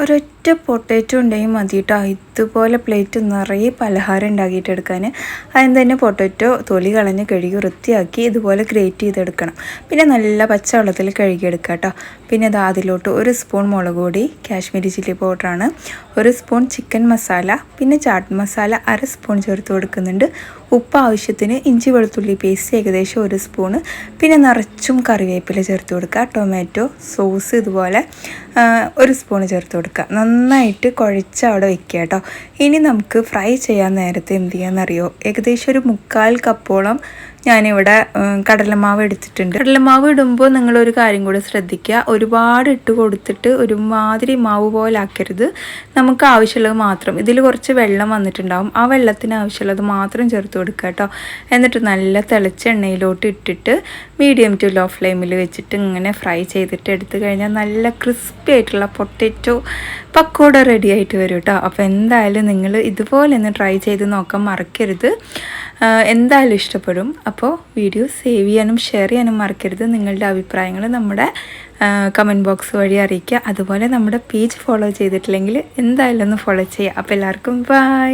ഒരൊറ്റ പൊട്ടറ്റോ ഉണ്ടെങ്കിൽ മതി കേട്ടോ ഇതുപോലെ പ്ലേറ്റ് നിറയെ പലഹാരം ഉണ്ടാക്കിയിട്ടെടുക്കാൻ. അതിന് തന്നെ പൊട്ടറ്റോ തൊലി കളഞ്ഞ് കഴുകി വൃത്തിയാക്കി ഇതുപോലെ ഗ്രേറ്റ് ചെയ്തെടുക്കണം. പിന്നെ നല്ല പച്ചവെള്ളത്തിൽ കഴുകിയെടുക്കുക കേട്ടോ. പിന്നെ അത് അതിലോട്ട് 1 സ്പൂൺ മുളക് പൊടി, കാശ്മീരി ചില്ലി പൗഡറാണ്, 1 സ്പൂൺ ചിക്കൻ മസാല, പിന്നെ ചാട്ട് മസാല 1/2 സ്പൂൺ ചേർത്ത് കൊടുക്കുന്നുണ്ട്. ഉപ്പ് ആവശ്യത്തിന്, ഇഞ്ചി വെളുത്തുള്ളി പേസ്റ്റ് ഏകദേശം 1 സ്പൂണ്, പിന്നെ നിറച്ചും കറിവേപ്പില ചേർത്ത് കൊടുക്കുക. ടൊമാറ്റോ സോസ് ഇതുപോലെ 1 സ്പൂണ് ചേർത്ത് കൊടുക്കുക. നന്നായിട്ട് കുഴച്ച് അവിടെ വെക്കുക കേട്ടോ. ഇനി നമുക്ക് ഫ്രൈ ചെയ്യാൻ നേരത്തെ എന്ത് ചെയ്യാമെന്നറിയോ? ഏകദേശം ഒരു 1/4 കപ്പോളം ഞാനിവിടെ കടലമാവ് എടുത്തിട്ടുണ്ട്. കടലമാവ് ഇടുമ്പോൾ നിങ്ങളൊരു കാര്യം കൂടെ ശ്രദ്ധിക്കുക, ഒരുപാട് ഇട്ട് കൊടുത്തിട്ട് ഒരുമാതിരി മാവ് പോലെ ആക്കരുത്. നമുക്ക് ആവശ്യമുള്ളത് മാത്രം, ഇതിൽ കുറച്ച് വെള്ളം വന്നിട്ടുണ്ടാവും, ആ വെള്ളത്തിന് ആവശ്യമുള്ളത് മാത്രം ചേർത്ത് കൊടുക്കുക കേട്ടോ. എന്നിട്ട് നല്ല തിളച്ച എണ്ണയിലോട്ട് ഇട്ടിട്ട് മീഡിയം ടു ലോ ഫ്ലെയിമിൽ വെച്ചിട്ട് ഇങ്ങനെ ഫ്രൈ ചെയ്തിട്ട് എടുത്തു കഴിഞ്ഞാൽ നല്ല ക്രിസ്പി ആയിട്ടുള്ള പൊട്ടറ്റോ പക്കോട റെഡി ആയിട്ട് വരും കേട്ടോ. അപ്പോൾ എന്തായാലും നിങ്ങൾ ഇതുപോലെ ഒന്ന് ട്രൈ ചെയ്ത് നോക്കാൻ മറക്കരുത്, എന്തായാലും ഇഷ്ടപ്പെടും. അപ്പോൾ വീഡിയോ സേവ് ചെയ്യാനും ഷെയർ ചെയ്യാനും മറക്കരുത്. നിങ്ങളുടെ അഭിപ്രായങ്ങൾ നമ്മുടെ കമൻറ്റ് ബോക്സ് വഴി അറിയിക്കുക. അതുപോലെ നമ്മുടെ പേജ് ഫോളോ ചെയ്തിട്ടില്ലെങ്കിൽ എന്തായാലും ഒന്ന് ഫോളോ ചെയ്യുക. അപ്പോൾ എല്ലാവർക്കും ബൈ.